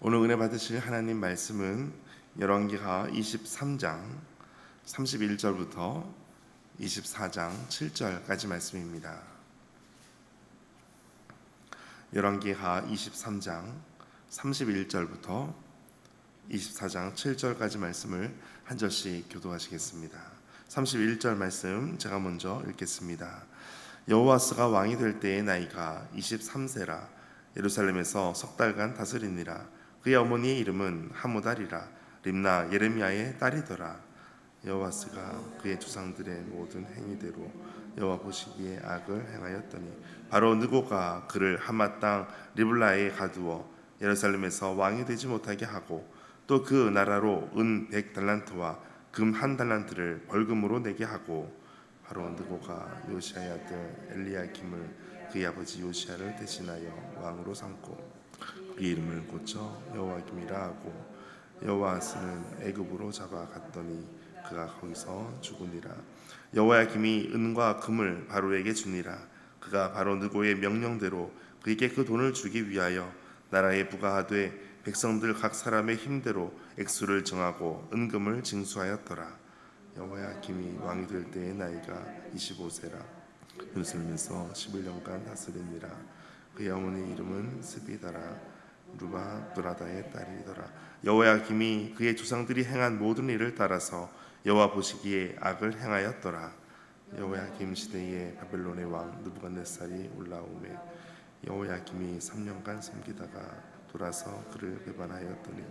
오늘 은혜 받으실 하나님 말씀은 열왕기하 23장 31절부터 24장 7절까지 말씀입니다. 열왕기하 23장 31절부터 24장 7절까지 말씀을 한 절씩 교독하시겠습니다. 31절 말씀 제가 먼저 읽겠습니다. 여호와스가 왕이 될 때의 나이가 23세라. 예루살렘에서 석 달간 다스리니라. 그의 어머니의 이름은 하무달이라. 림나 예레미야의 딸이더라. 여호와스가 그의 조상들의 모든 행위대로 여호와 보시기에 악을 행하였더니 바로 느고가 그를 하맛 땅 리블라에 가두어 예루살렘에서 왕이 되지 못하게 하고 또 그 나라로 은 100달란트와 금 1달란트를 벌금으로 내게 하고 바로 느고가 요시아의 아들 엘리야김을 그의 아버지 요시아를 대신하여 왕으로 삼고 그의 이름을 고쳐 여호와김이라 하고 여호와스는 애굽으로 잡아갔더니 그가 거기서 죽으니라. 여호야김이 은과 금을 바로에게 주니라. 그가 바로 느고의 명령대로 그에게 그 돈을 주기 위하여 나라에 부과하되 백성들 각 사람의 힘대로 액수를 정하고 은금을 징수하였더라. 여호야김이 왕이 될 때의 나이가 25세라. 예루살렘에서 11년간 다스리니라. 그의 어머니 이름은 스비다라. 루바 브라다의 딸이더라. 여호야김이 그의 조상들이 행한 모든 일을 따라서 여호와 보시기에 악을 행하였더라. 여호야김 시대에 바벨론의 왕 느부갓네살이 올라오매 여호야김이 3년간 섬기다가 돌아서 그를 배반하였더니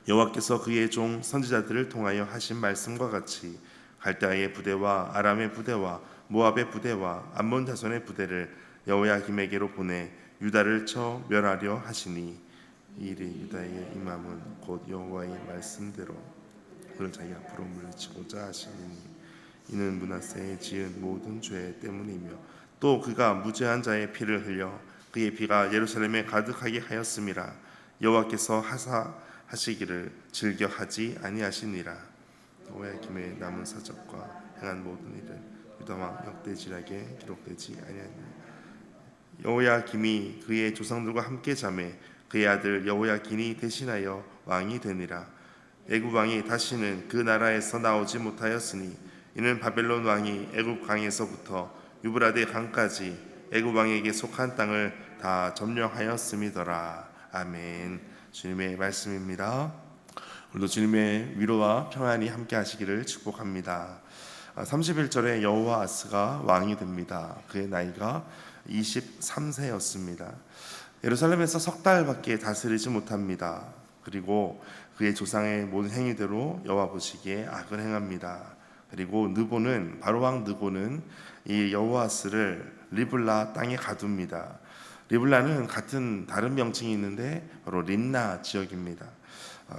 여호와께서 그의 종 선지자들을 통하여 하신 말씀과 같이 갈대아의 부대와 아람의 부대와 모압의 부대와 암몬 자손의 부대를 여호야김에게로 보내 유다를 쳐 멸하려 하시니 이 일이 유다의 임함은 곧 여호와의 말씀대로 그를 자기 앞으로 물리치고자 하시니 이는 므낫세의 지은 모든 죄 때문이며 또 그가 무죄한 자의 피를 흘려 그의 피가 예루살렘에 가득하게 하였음이라. 여호와께서 하시기를 즐겨 하지 아니하시니라. 여호야김의 남은 사적과 행한 모든 일은 유다왕 역대지략에 기록되지 아니하니라. 여호야김이 그의 조상들과 함께 자매 그의 아들 여호야긴이 대신하여 왕이 되니라. 애굽 왕이 다시는 그 나라에서 나오지 못하였으니 이는 바벨론 왕이 애굽 강에서부터 유브라데 강까지 애굽 왕에게 속한 땅을 다 점령하였음이더라. 아멘. 주님의 말씀입니다. 오늘도 주님의 위로와 평안이 함께 하시기를 축복합니다. 31절에 여호아스가 왕이 됩니다. 그의 나이가 23세였습니다. 예루살렘에서 석 달밖에 다스리지 못합니다. 그리고 그의 조상의 모든 행위대로 여호와 보시기에 악을 행합니다. 그리고 느고는 바로 왕 느고는 이 여호아스를 리블라 땅에 가둡니다. 리블라는 같은 다른 명칭이 있는데 바로 림나 지역입니다.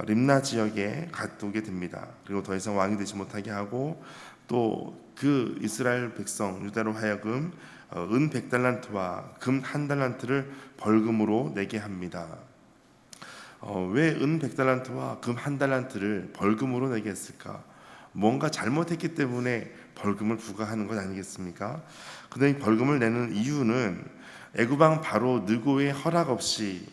림나 지역에 가두게 됩니다. 그리고 더 이상 왕이 되지 못하게 하고 또 그 이스라엘 백성 유다로 하여금 은 100달란트와 금 1달란트를 벌금으로 내게 합니다. 왜 은 100달란트와 금 1달란트를 벌금으로 내게 했을까? 뭔가 잘못했기 때문에 벌금을 부과하는 것 아니겠습니까? 근데 이 벌금을 내는 이유는 애굽왕 바로 느고의 허락 없이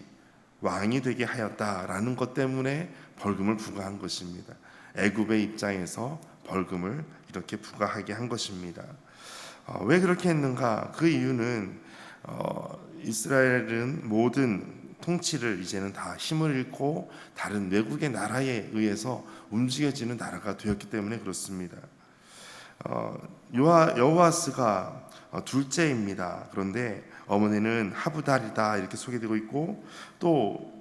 왕이 되게 하였다라는 것 때문에 벌금을 부과한 것입니다. 애굽의 입장에서 벌금을 이렇게 부과하게 한 것입니다. 왜 그렇게 했는가? 그 이유는 이스라엘은 모든 통치를 이제는 다 힘을 잃고 다른 외국의 나라에 의해서 움직여지는 나라가 되었기 때문에 그렇습니다. 여호아스가 둘째입니다. 그런데 어머니는 하부달이다 이렇게 소개되고 있고 또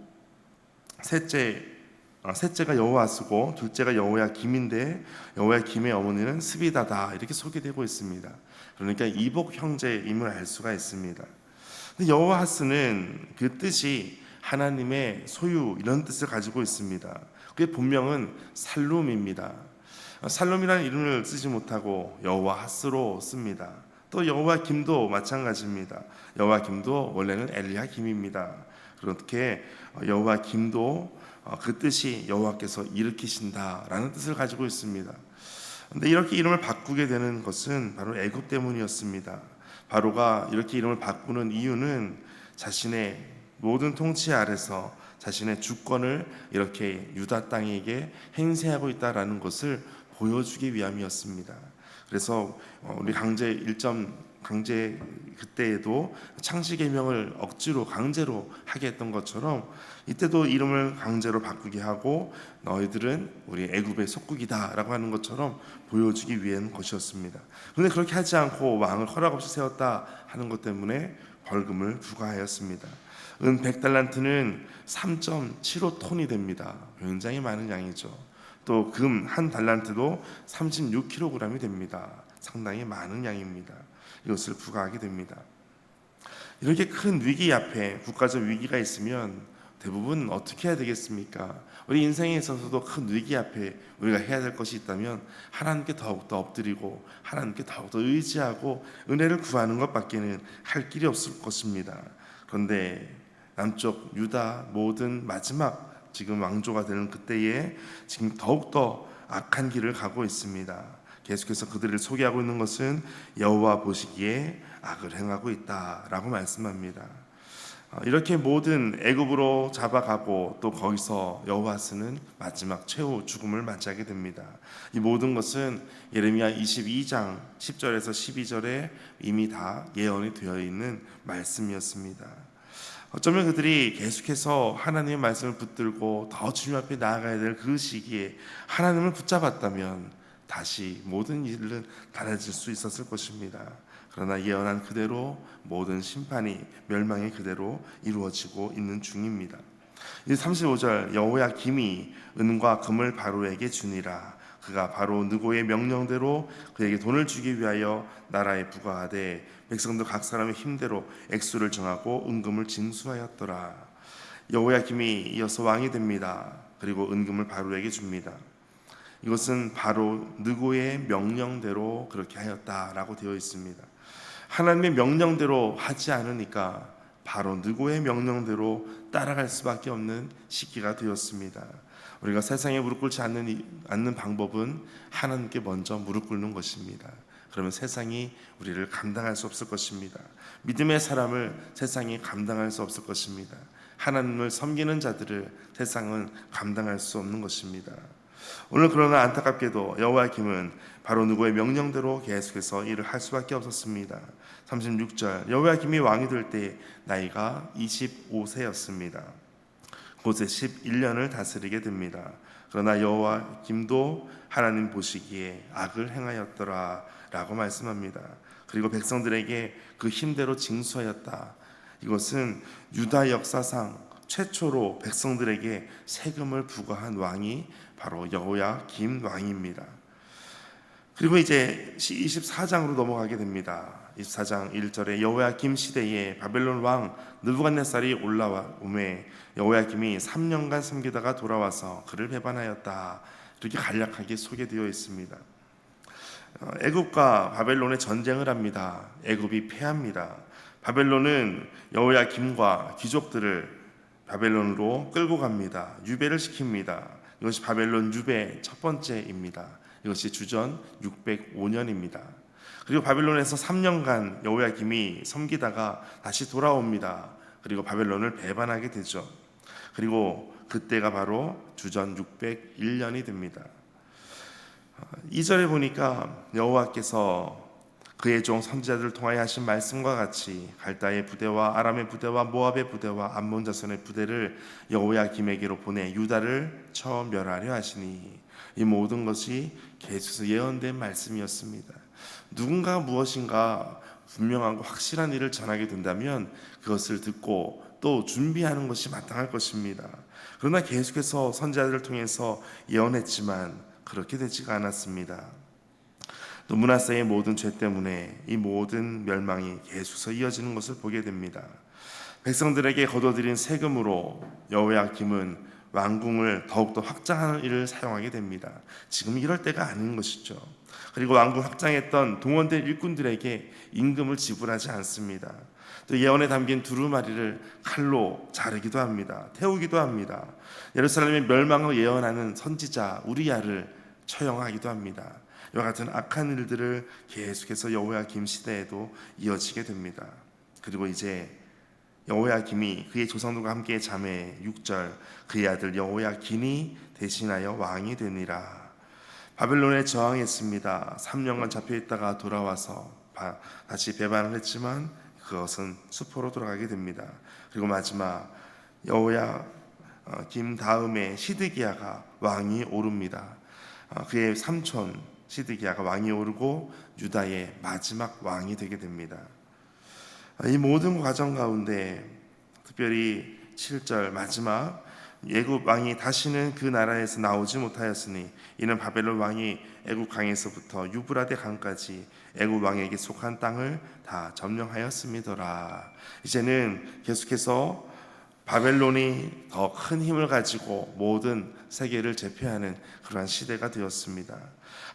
셋째가 여호아스고 둘째가 여호야김인데 여호야김의 어머니는 스비다다 이렇게 소개되고 있습니다. 그러니까 이복 형제임을 알 수가 있습니다. 근데 여호아스는 그 뜻이 하나님의 소유 이런 뜻을 가지고 있습니다. 그의 본명은 살룸입니다. 살룸이라는 이름을 쓰지 못하고 여호아스로 씁니다. 또 여호야김도 마찬가지입니다. 여호야김도 원래는 엘리야김입니다. 그렇게 여호야김도 그 뜻이 여호와께서 일으키신다라는 뜻을 가지고 있습니다. 그런데 이렇게 이름을 바꾸게 되는 것은 바로 애굽 때문이었습니다. 바로가 이렇게 이름을 바꾸는 이유는 자신의 모든 통치 아래서 자신의 주권을 이렇게 유다 땅에게 행세하고 있다라는 것을 보여주기 위함이었습니다. 그래서 우리 강제 그때에도 창시 계명을 억지로 강제로 하게 했던 것처럼 이때도 이름을 강제로 바꾸게 하고 너희들은 우리 애굽의 속국이다라고 하는 것처럼 보여주기 위한 것이었습니다. 그런데 그렇게 하지 않고 왕을 허락 없이 세웠다 하는 것 때문에 벌금을 부과하였습니다. 은 100달란트는 3.75톤이 됩니다. 굉장히 많은 양이죠. 또 금 한 달란트도 36kg이 됩니다. 상당히 많은 양입니다. 이것을 부과하게 됩니다. 이렇게 큰 위기 앞에, 국가적 위기가 있으면 대부분 어떻게 해야 되겠습니까? 우리 인생에 있어서도 큰 위기 앞에 우리가 해야 될 것이 있다면 하나님께 더욱더 엎드리고 하나님께 더욱더 의지하고 은혜를 구하는 것밖에는 할 길이 없을 것입니다. 그런데 남쪽 유다 모든 마지막 지금 왕조가 되는 그때에 지금 더욱더 악한 길을 가고 있습니다. 계속해서 그들을 소개하고 있는 것은 여호와 보시기에 악을 행하고 있다라고 말씀합니다. 이렇게 모든 애굽으로 잡아가고 또 거기서 여호와스는 마지막 최후 죽음을 맞이하게 됩니다. 이 모든 것은 예레미야 22장 10절에서 12절에 이미 다 예언이 되어 있는 말씀이었습니다. 어쩌면 그들이 계속해서 하나님의 말씀을 붙들고 더 주님 앞에 나아가야 될 그 시기에 하나님을 붙잡았다면 다시 모든 일은 달라질 수 있었을 것입니다. 그러나 예언한 그대로 모든 심판이 멸망이 그대로 이루어지고 있는 중입니다. 35절 여호야김이 은과 금을 바로에게 주니라. 그가 바로 느고의 명령대로 그에게 돈을 주기 위하여 나라에 부과하되 백성들 각 사람의 힘대로 액수를 정하고 은금을 징수하였더라. 여호야김이 이어서 왕이 됩니다. 그리고 은금을 바로에게 줍니다. 이것은 바로 느고의 명령대로 그렇게 하였다라고 되어 있습니다. 하나님의 명령대로 하지 않으니까 바로 느고의 명령대로 따라갈 수밖에 없는 시기가 되었습니다. 우리가 세상에 무릎 꿇지 않는 방법은 하나님께 먼저 무릎 꿇는 것입니다. 그러면 세상이 우리를 감당할 수 없을 것입니다. 믿음의 사람을 세상이 감당할 수 없을 것입니다. 하나님을 섬기는 자들을 세상은 감당할 수 없는 것입니다. 오늘 그러나 안타깝게도 여호야김은 바로 누구의 명령대로 계속해서 일을 할 수밖에 없었습니다. 36절 여호야김이 왕이 될 때 나이가 25세였습니다. 곧에 11년을 다스리게 됩니다. 그러나 여호야김도 하나님 보시기에 악을 행하였더라 라고 말씀합니다. 그리고 백성들에게 그 힘대로 징수하였다. 이것은 유다 역사상 최초로 백성들에게 세금을 부과한 왕이 바로 여호야김 왕입니다. 그리고 이제 24장으로 넘어가게 됩니다. 24장 1절에 여호야김 시대에 바벨론 왕 느부갓네살이 올라오매 여호야김이 3년간 섬기다가 돌아와서 그를 배반하였다. 이렇게 간략하게 소개되어 있습니다. 애굽과 바벨론의 전쟁을 합니다. 애굽이 패합니다. 바벨론은 여호야김과 귀족들을 바벨론으로 끌고 갑니다. 유배를 시킵니다. 이것이 바벨론 유배 첫 번째입니다. 이것이 주전 605년입니다. 그리고 바벨론에서 3년간 여호야김이 섬기다가 다시 돌아옵니다. 그리고 바벨론을 배반하게 되죠. 그리고 그때가 바로 주전 601년이 됩니다. 2절에 보니까 여호와께서 그의 종 선지자들을 통하여 하신 말씀과 같이 갈다의 부대와 아람의 부대와 모압의 부대와 암몬 자손의 부대를 여호야김에게로 보내 유다를 쳐 멸하려 하시니 이 모든 것이 계속해서 예언된 말씀이었습니다. 누군가가 무엇인가 분명하고 확실한 일을 전하게 된다면 그것을 듣고 또 준비하는 것이 마땅할 것입니다. 그러나 계속해서 선지자들을 통해서 예언했지만 그렇게 되지가 않았습니다. 또 므낫세의 모든 죄 때문에 이 모든 멸망이 계속해서 이어지는 것을 보게 됩니다. 백성들에게 거둬들인 세금으로 여호야김은 왕궁을 더욱더 확장하는 일을 사용하게 됩니다. 지금 이럴 때가 아닌 것이죠. 그리고 왕궁 확장했던 동원된 일꾼들에게 임금을 지불하지 않습니다. 또 예언에 담긴 두루마리를 칼로 자르기도 합니다. 태우기도 합니다. 예루살렘의 멸망을 예언하는 선지자 우리야를 처형하기도 합니다. 이와 같은 악한 일들을 계속해서 여호야김 시대에도 이어지게 됩니다. 그리고 이제 여호야김이 그의 조상들과 함께 잠에 6절 그의 아들 여호야긴이 대신하여 왕이 되니라. 바벨론에 저항했습니다. 3년간 잡혀있다가 돌아와서 다시 배반을 했지만 그것은 수포로 돌아가게 됩니다. 그리고 마지막 여호야김 다음에 시드기야가 왕이 오릅니다. 그의 삼촌 시드기야가 왕이 오르고 유다의 마지막 왕이 되게 됩니다. 이 모든 과정 가운데 특별히 7절 마지막 애굽 왕이 다시는 그 나라에서 나오지 못하였으니 이는 바벨론 왕이 애굽 강에서부터 유브라데 강까지 애굽 왕에게 속한 땅을 다 점령하였음이더라. 이제는 계속해서 바벨론이 더 큰 힘을 가지고 모든 세계를 제패하는 그러한 시대가 되었습니다.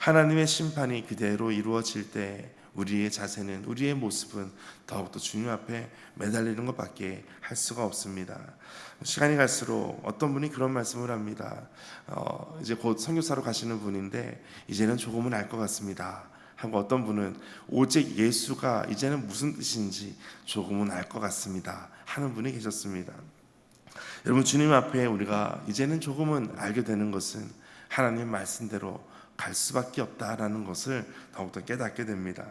하나님의 심판이 그대로 이루어질 때 우리의 자세는, 우리의 모습은 더욱더 주님 앞에 매달리는 것밖에 할 수가 없습니다. 시간이 갈수록 어떤 분이 그런 말씀을 합니다. 이제 곧 선교사로 가시는 분인데 이제는 조금은 알 것 같습니다 하고, 어떤 분은 오직 예수가 이제는 무슨 뜻인지 조금은 알 것 같습니다 하는 분이 계셨습니다. 여러분, 주님 앞에 우리가 이제는 조금은 알게 되는 것은 하나님 말씀대로 갈 수밖에 없다라는 것을 더욱더 깨닫게 됩니다.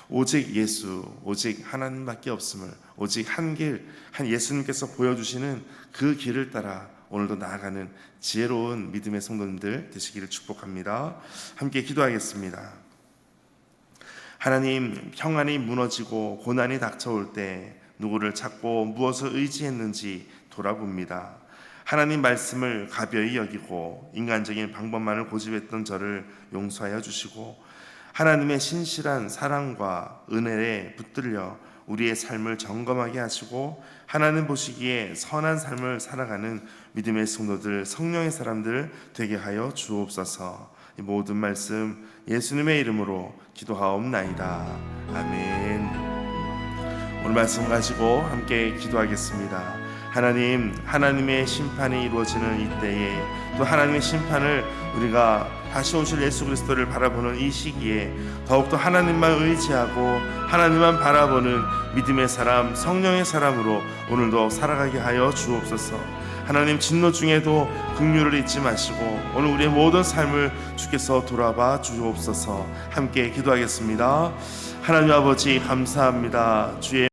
오직 예수, 오직 하나님밖에 없음을, 오직 한 길, 한 예수님께서 보여주시는 그 길을 따라 오늘도 나아가는 지혜로운 믿음의 성도님들 되시기를 축복합니다. 함께 기도하겠습니다. 하나님, 평안이 무너지고 고난이 닥쳐올 때 누구를 찾고 무엇을 의지했는지 돌아봅니다. 하나님 말씀을 가벼이 여기고 인간적인 방법만을 고집했던 저를 용서하여 주시고 하나님의 신실한 사랑과 은혜에 붙들려 우리의 삶을 점검하게 하시고 하나님 보시기에 선한 삶을 살아가는 믿음의 성도들, 성령의 사람들 되게 하여 주옵소서. 이 모든 말씀 예수님의 이름으로 기도하옵나이다. 아멘. 오늘 말씀 가지고 함께 기도하겠습니다. 하나님, 하나님의 심판이 이루어지는 이때에 또 하나님의 심판을 우리가 다시 오실 예수 그리스도를 바라보는 이 시기에 더욱더 하나님만 의지하고 하나님만 바라보는 믿음의 사람, 성령의 사람으로 오늘도 살아가게 하여 주옵소서. 하나님, 진노 중에도 긍휼을 잊지 마시고 오늘 우리의 모든 삶을 주께서 돌아봐 주옵소서. 함께 기도하겠습니다. 하나님 아버지, 감사합니다. 주의